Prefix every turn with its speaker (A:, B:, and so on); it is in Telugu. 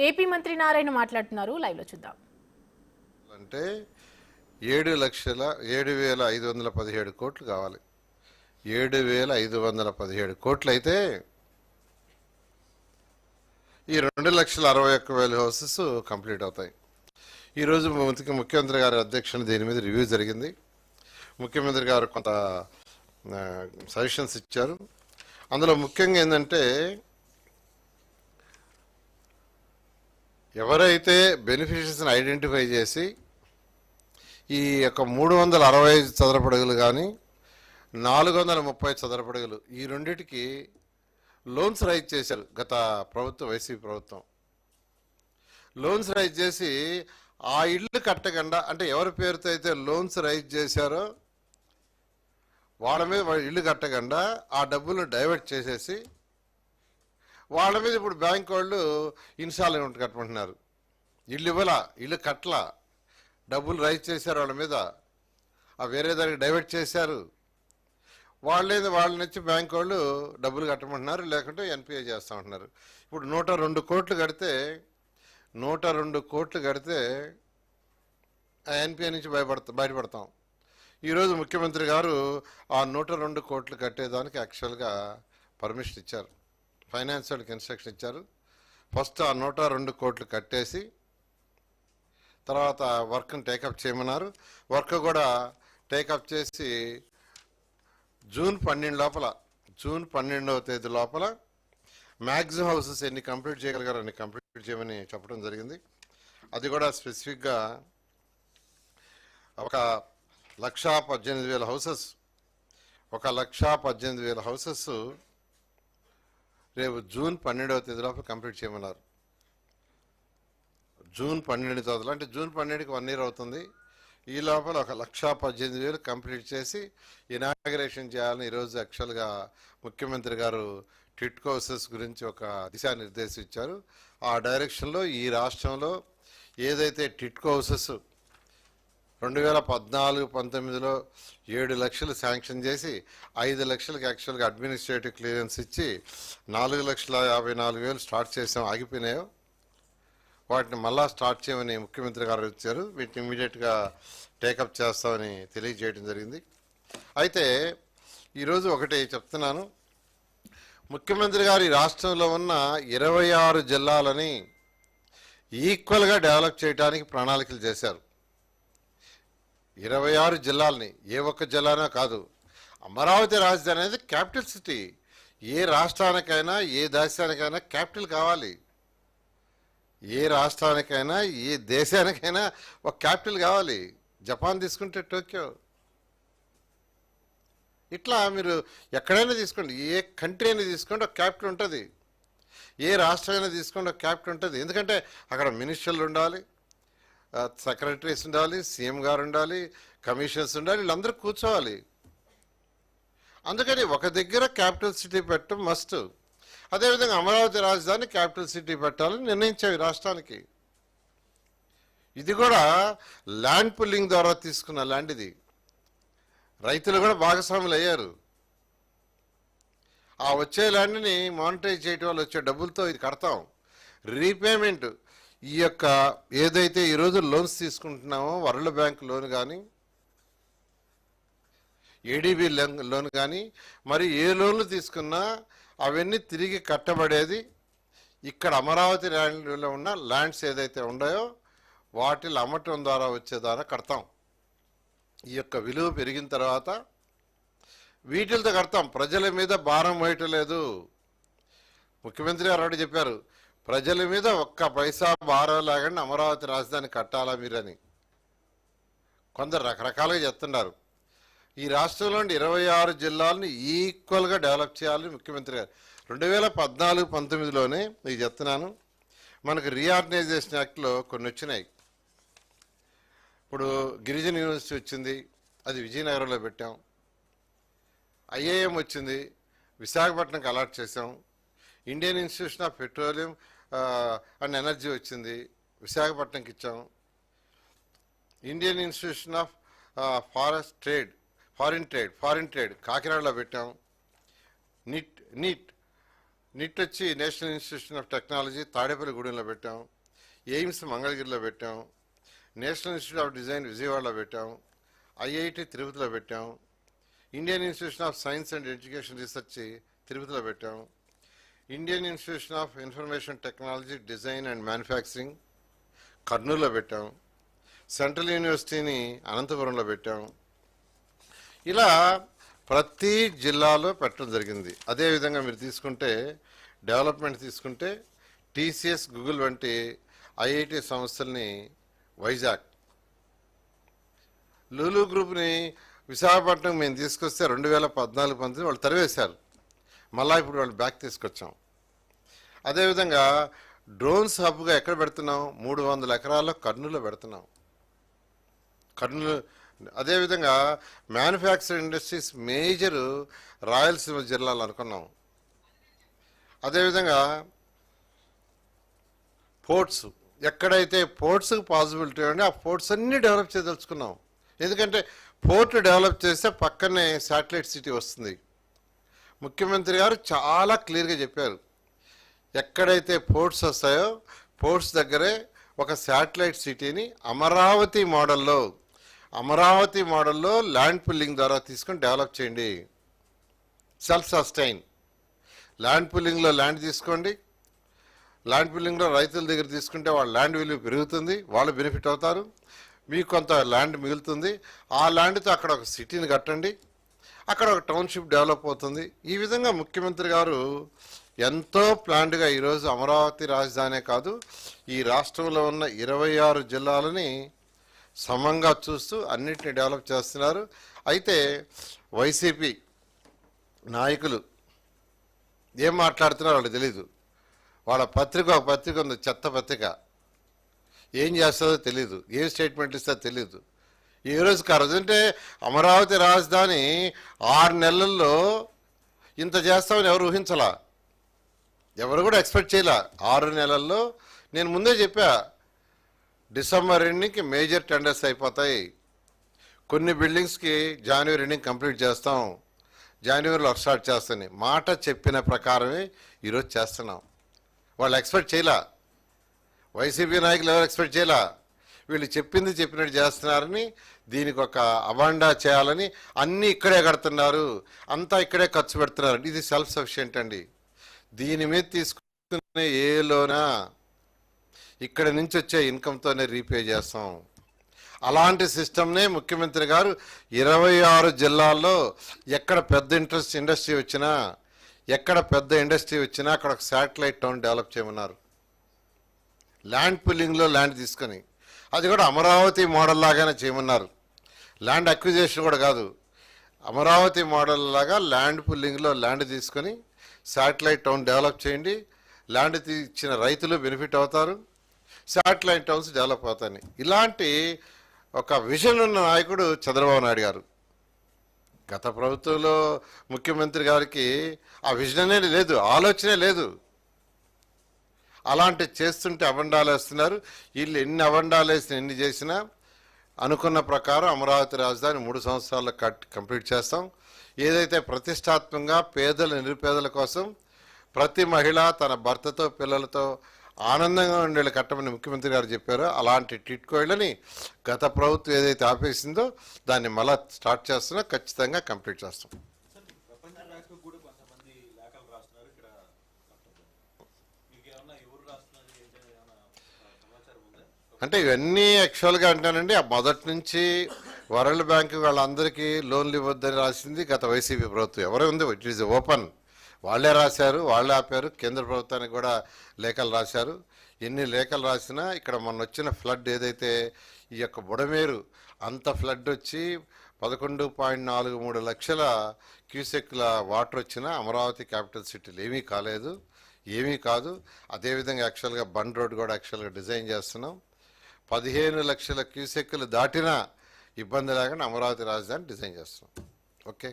A: ఏపీ మంత్రి నారాయణ మాట్లాడుతున్నారు, లైవ్ లో చూద్దాం.
B: అంటే 7,0517 కోట్లు కావాలి. 7,517 కోట్లు అయితే ఈ 2,61,000 హౌసెస్ కంప్లీట్ అవుతాయి. ఈరోజు ముఖ్యమంత్రి గారి అధ్యక్షతన దీని మీద రివ్యూ జరిగింది. ముఖ్యమంత్రి గారు కొంత సజెషన్స్ ఇచ్చారు. అందులో ముఖ్యంగా ఏంటంటే, ఎవరైతే బెనిఫిషరీస్ని ఐడెంటిఫై చేసి ఈ యొక్క 365 చదరపడుగులు కానీ 430 చదరపడుగులు ఈ రెండిటికి లోన్స్ రైజ్ చేశారు గత ప్రభుత్వం, వైసీపీ ప్రభుత్వం. లోన్స్ రైజ్ చేసి ఆ ఇళ్ళు కట్టకుండా, అంటే ఎవరి పేరుతో అయితే లోన్స్ రైజ్ చేశారో వాళ్ళ మీద ఇల్లు కట్టకుండా ఆ డబ్బులను డైవర్ట్ చేసేసి వాళ్ళ మీద ఇప్పుడు బ్యాంక్ వాళ్ళు ఇన్స్టాల్మెంట్ కట్టమంటున్నారు. ఇల్లు ఇవ్వాల, ఇల్లు కట్టల, డబ్బులు రైజ్ చేశారు వాళ్ళ మీద, ఆ వేరే దానికి డైవర్ట్ చేశారు. వాళ్ళ నుంచి బ్యాంక్ వాళ్ళు డబ్బులు కట్టమంటున్నారు, లేకుంటే ఎన్పిఏ చేస్తామంటున్నారు. ఇప్పుడు 102 కోట్లు కడితే 102 కోట్లు కడితే ఆ ఎన్పిఏ నుంచి బయటపడతాం. ఈరోజు ముఖ్యమంత్రి గారు ఆ 102 కోట్లు కట్టేదానికి యాక్చువల్గా పర్మిషన్ ఇచ్చారు, ఫైనాన్స్ వాళ్ళకి ఇన్స్ట్రక్షన్ ఇచ్చారు. ఫస్ట్ ఆ 102 కోట్లు కట్టేసి తర్వాత వర్క్ని టేకప్ చేయమన్నారు. వర్క్ కూడా టేకప్ చేసి జూన్ 12వ తేదీ లోపల మ్యాక్సిమం హౌసెస్ ఎన్ని కంప్లీట్ చేయగలిగారో అన్ని కంప్లీట్ చేయమని చెప్పడం జరిగింది. అది కూడా స్పెసిఫిక్గా 1,18,000 హౌసెస్, 1,18,000 హౌసెస్ రేపు జూన్ 12వ తేదీ లోపల కంప్లీట్ చేయమన్నారు. జూన్ 12 తేదీలో, అంటే జూన్ 12కి 1 year అవుతుంది. ఈ లోపల 1,18,000 కంప్లీట్ చేసి ఇనాగరేషన్ చేయాలని ఈరోజు యాక్చువల్గా ముఖ్యమంత్రి గారు టిట్కో హౌసెస్ గురించి ఒక దిశానిర్దేశం ఇచ్చారు. ఆ డైరెక్షన్లో ఈ రాష్ట్రంలో ఏదైతే టిట్కో హౌసెస్ 2014-19లో 7 లక్షలు శాంక్షన్ చేసి 5 లక్షలకి యాక్చువల్గా అడ్మినిస్ట్రేటివ్ క్లియరెన్స్ ఇచ్చి 4,54,000 స్టార్ట్ చేసాం, ఆగిపోయినాయో వాటిని మళ్ళా స్టార్ట్ చేయమని ముఖ్యమంత్రి గారు ఇచ్చారు. వీటిని ఇమీడియట్గా టేకప్ చేస్తామని తెలియజేయడం జరిగింది. అయితే ఈరోజు ఒకటి చెప్తున్నాను, ముఖ్యమంత్రి గారు ఈ రాష్ట్రంలో ఉన్న 26 జిల్లాలని ఈక్వల్గా డెవలప్ చేయడానికి ప్రణాళికలు చేశారు. 26 జిల్లాలని, ఏ ఒక్క జిల్లానో కాదు. అమరావతి రాజధాని అనేది క్యాపిటల్ సిటీ. ఏ రాష్ట్రానికైనా ఏ దేశానికైనా క్యాపిటల్ కావాలి. ఏ రాష్ట్రానికైనా ఏ దేశానికైనా ఒక క్యాపిటల్ కావాలి. జపాన్ తీసుకుంటే టోక్యో, ఇట్లా మీరు ఎక్కడైనా తీసుకోండి, ఏ కంట్రీ అయినా తీసుకోండి ఒక క్యాపిటల్ ఉంటుంది. ఏ రాష్ట్రం అయినా తీసుకోండి ఒక క్యాపిటల్ ఉంటుంది. ఎందుకంటే అక్కడ మినిస్టర్లు ఉండాలి, సెక్రటరీస్ ఉండాలి, సీఎం గారు ఉండాలి, కమిషనర్స్ ఉండాలి, వీళ్ళందరూ కూర్చోవాలి. అందుకని ఒక దగ్గర క్యాపిటల్ సిటీ పెట్టడం మస్ట్. అదేవిధంగా అమరావతి రాజధాని క్యాపిటల్ సిటీ పెట్టాలని నిర్ణయించావు ఈ రాష్ట్రానికి. ఇది కూడా ల్యాండ్ పుల్లింగ్ ద్వారా తీసుకున్న ల్యాండ్. ఇది రైతులు కూడా భాగస్వాములు అయ్యారు. ఆ వచ్చే ల్యాండ్ని మానిటైజ్ చేయడం వల్ల వచ్చే డబ్బులతో ఇది కడతాం. రీపేమెంట్ ఈ యొక్క ఏదైతే ఈరోజు లోన్స్ తీసుకుంటున్నామో, వరల్డ్ బ్యాంక్ లోన్ కానీ, ఏడీబీ లోన్ కానీ, మరి ఏ లోన్లు తీసుకున్నా అవన్నీ తిరిగి కట్టబడేది ఇక్కడ అమరావతి ల్యాండ్లో ఉన్న ల్యాండ్స్ ఏదైతే ఉన్నాయో వాటిని అమ్మటం ద్వారా వచ్చే ద్వారా కడతాం. ఈ యొక్క విలువ పెరిగిన తర్వాత వీటితో కడతాం. ప్రజల మీద భారం వేయటం లేదు. ముఖ్యమంత్రి గారు ఒకటి చెప్పారు, ప్రజల మీద ఒక్క పైసా భారం లేకుండా అమరావతి రాజధాని కట్టాలా మీరని. కొందరు రకరకాలుగా చెప్తున్నారు. ఈ రాష్ట్రంలోని 26 జిల్లాలను ఈక్వల్గా డెవలప్ చేయాలని ముఖ్యమంత్రి గారు 2014-19లోనే ఇది చెప్తున్నాను. మనకు రీఆర్గనైజేషన్ యాక్ట్లో కొన్ని వచ్చినాయి. ఇప్పుడు గిరిజన యూనివర్సిటీ వచ్చింది, అది విజయనగరంలో పెట్టాం. ఐఏఎం వచ్చింది, విశాఖపట్నంకి అలాట్ చేసాం. Indian institution of petroleum and energy వచ్చింది, విశాఖపట్నంకి ఇచ్చాం. Indian institution of foreign trade కాకినాడలో పెట్టాం. నీట్ నిట్ వచ్చి నేషనల్ ఇన్స్టిట్యూషన్ ఆఫ్ టెక్నాలజీ తాడేపల్లిగూడెంలో పెట్టాం, ఎయిమ్స్ మంగళగిరిలో పెట్టాం, నేషనల్ ఇన్స్టిట్యూట్ ఆఫ్ డిజైన్ విజయవాడలో పెట్టాం, ఐఐటి తిరుపతిలో పెట్టాం, Indian institution of science and education research తిరుపతిలో పెట్టాం, Indian institution of information technology design and manufacturing కర్నూలులో పెట్టాం, సెంట్రల్ యూనివర్సిటీని అనంతపురంలో పెట్టాం. ఇలా ప్రతి జిల్లాలో పెట్టడం జరిగింది. అదేవిధంగా మీరు తీసుకుంటే డెవలప్మెంట్ తీసుకుంటే టీసీఎస్, గూగుల్ వంటి ఐఐటి సంస్థల్ని వైజాగ్, లూలు గ్రూప్ని విశాఖపట్నం మేము తీసుకొస్తే 2014-15 వాళ్ళు తరివేశారు. మళ్ళా ఇప్పుడు వాళ్ళు బ్యాక్ తీసుకొచ్చాం. అదేవిధంగా డ్రోన్స్ హబ్గా ఎక్కడ పెడుతున్నాం? 300 ఎకరాల్లో కర్నూలులో పెడుతున్నాం. కర్నూలు. అదేవిధంగా మ్యానుఫ్యాక్చరింగ్ ఇండస్ట్రీస్ మేజర్ రాయలసీమ జిల్లాలు అనుకున్నాం. అదేవిధంగా పోర్ట్స్, ఎక్కడైతే పోర్ట్స్కి పాసిబిలిటీ ఉంటే ఆ పోర్ట్స్ అన్నీ డెవలప్ చేయదలుచుకున్నాం. ఎందుకంటే పోర్ట్ డెవలప్ చేస్తే పక్కనే శాటిలైట్ సిటీ వస్తుంది. ముఖ్యమంత్రి గారు చాలా క్లియర్గా చెప్పారు, ఎక్కడైతే పోర్ట్స్ వస్తాయో పోర్ట్స్ దగ్గరే ఒక శాటిలైట్ సిటీని అమరావతి మోడల్లో ల్యాండ్ పుల్లింగ్ ద్వారా తీసుకొని డెవలప్ చేయండి. సెల్ఫ్ సస్టైన్ ల్యాండ్ పుల్లింగ్లో ల్యాండ్ తీసుకోండి. ల్యాండ్ పుల్లింగ్లో రైతుల దగ్గర తీసుకుంటే వాళ్ళ ల్యాండ్ వాల్యూ పెరుగుతుంది, వాళ్ళు బెనిఫిట్ అవుతారు, మీకు కొంత ల్యాండ్ మిగులుతుంది. ఆ ల్యాండ్తో అక్కడ ఒక సిటీని కట్టండి, అక్కడ ఒక టౌన్షిప్ డెవలప్ అవుతుంది. ఈ విధంగా ముఖ్యమంత్రి గారు ఎంతో ప్లాన్డ్గా ఈరోజు అమరావతి రాజధానే కాదు, ఈ రాష్ట్రంలో ఉన్న 26 జిల్లాలని సమంగా చూస్తూ అన్నిటిని డెవలప్ చేస్తున్నారు. అయితే వైసీపీ నాయకులు ఏం మాట్లాడుతున్నారో వాళ్ళకి తెలీదు. వాళ్ళ ఒక పత్రిక ఉంది, చెత్త పత్రిక. ఏం చేస్తుందో తెలీదు, ఏం స్టేట్మెంట్ ఇస్తుందో తెలీదు. ఈ రోజుకి ఆ రోజు అంటే అమరావతి రాజధాని 6 నెలల్లో ఇంత చేస్తామని ఎవరు ఊహించలా, ఎవరు కూడా ఎక్స్పెక్ట్ చేయలే. 6 నెలల్లో నేను ముందే చెప్పా, డిసెంబర్ ఎండింగ్కి మేజర్ టెండర్స్ అయిపోతాయి. కొన్ని బిల్డింగ్స్కి జనవరి ఎండింగ్ కంప్లీట్ చేస్తాం, జనవరిలో స్టార్ట్ చేస్తాను మాట చెప్పిన ప్రకారమే ఈరోజు చేస్తున్నాం. వాళ్ళు ఎక్స్పెక్ట్ చేయలే, వైసీపీ నాయకులు ఎవరు ఎక్స్పెక్ట్ చేయలే. వీళ్ళు చెప్పినట్టు చేస్తున్నారని, దీనికి ఒక అవాండా చేయాలని అన్నీ ఇక్కడే కడుతున్నారు, అంతా ఇక్కడే ఖర్చు పెడుతున్నారు. ఇది సెల్ఫ్ సఫిషియెంట్ అండి. దీని మీద తీసుకునే ఏ లోనా ఇక్కడ నుంచి వచ్చే ఇన్కంతోనే రీపే చేస్తాం. అలాంటి సిస్టమ్నే ముఖ్యమంత్రి గారు 26 జిల్లాల్లో ఎక్కడ పెద్ద ఇండస్ట్రీ వచ్చినా, అక్కడ ఒక శాటిలైట్ టౌన్ డెవలప్ చేయమన్నారు. ల్యాండ్ పుల్లింగ్లో ల్యాండ్ తీసుకొని, అది కూడా అమరావతి మోడల్ లాగానే చేయమన్నారు. ల్యాండ్ అక్విజిషన్ కూడా కాదు, అమరావతి మోడల్ లాగా ల్యాండ్ పుల్లింగ్లో ల్యాండ్ తీసుకొని శాటిలైట్ టౌన్ డెవలప్ చేయండి. ల్యాండ్ ఇచ్చిన రైతులు బెనిఫిట్ అవుతారు, శాటిలైట్ టౌన్స్ డెవలప్ అవుతాయి. ఇలాంటి ఒక విజన్ ఉన్న నాయకుడు చంద్రబాబు నాయుడు గారు. గత ప్రభుత్వంలో ముఖ్యమంత్రి గారికి ఆ విజనే లేదు, ఆలోచనే లేదు. అలాంటి చేస్తుంటే అబండాలు వేస్తున్నారు. వీళ్ళు ఎన్ని అబండాలు వేసినా, ఎన్ని చేసినా అనుకున్న ప్రకారం అమరావతి రాజధాని 3 సంవత్సరాల్లో కంప్లీట్ చేస్తాం. ఏదైతే ప్రతిష్టాత్మకంగా పేదల నిరుపేదల కోసం ప్రతి మహిళ తన భర్తతో పిల్లలతో ఆనందంగా ఉండేళ్ళు కట్టమని ముఖ్యమంత్రి గారు చెప్పారో అలాంటి టిట్కోయిళ్ళని గత ప్రభుత్వం ఏదైతే ఆపేసిందో దాన్ని మళ్ళా స్టార్ట్ చేస్తున్నా, ఖచ్చితంగా కంప్లీట్ చేస్తాం. అంటే ఇవన్నీ యాక్చువల్గా అంటానండి, మొదటి నుంచి వరల్డ్ బ్యాంక్ వాళ్ళందరికీ లోన్లు ఇవ్వద్దని రాసింది గత వైసీపీ ప్రభుత్వం. ఎవరో ఉంది, ఇట్ ఈజ్ ఓపెన్. వాళ్ళే రాశారు, వాళ్ళే ఆపారు. కేంద్ర ప్రభుత్వానికి కూడా లేఖలు రాశారు. ఎన్ని లేఖలు రాసినా ఇక్కడ మొన్న వచ్చిన ఫ్లడ్ ఏదైతే ఈ యొక్క బుడమేరు అంత ఫ్లడ్ వచ్చి 11.43 లక్షల క్యూసెక్ల వాటర్ వచ్చినా అమరావతి క్యాపిటల్ సిటీలు ఏమీ కాదు. అదేవిధంగా యాక్చువల్గా బండ్ రోడ్ కూడా యాక్చువల్గా డిజైన్ చేస్తున్నాం. 15 లక్షల క్యూసెక్లు దాటినా ఇబ్బంది లేకుండా అమరావతి రాజధాని డిజైన్ చేస్తున్నాం. ఓకే.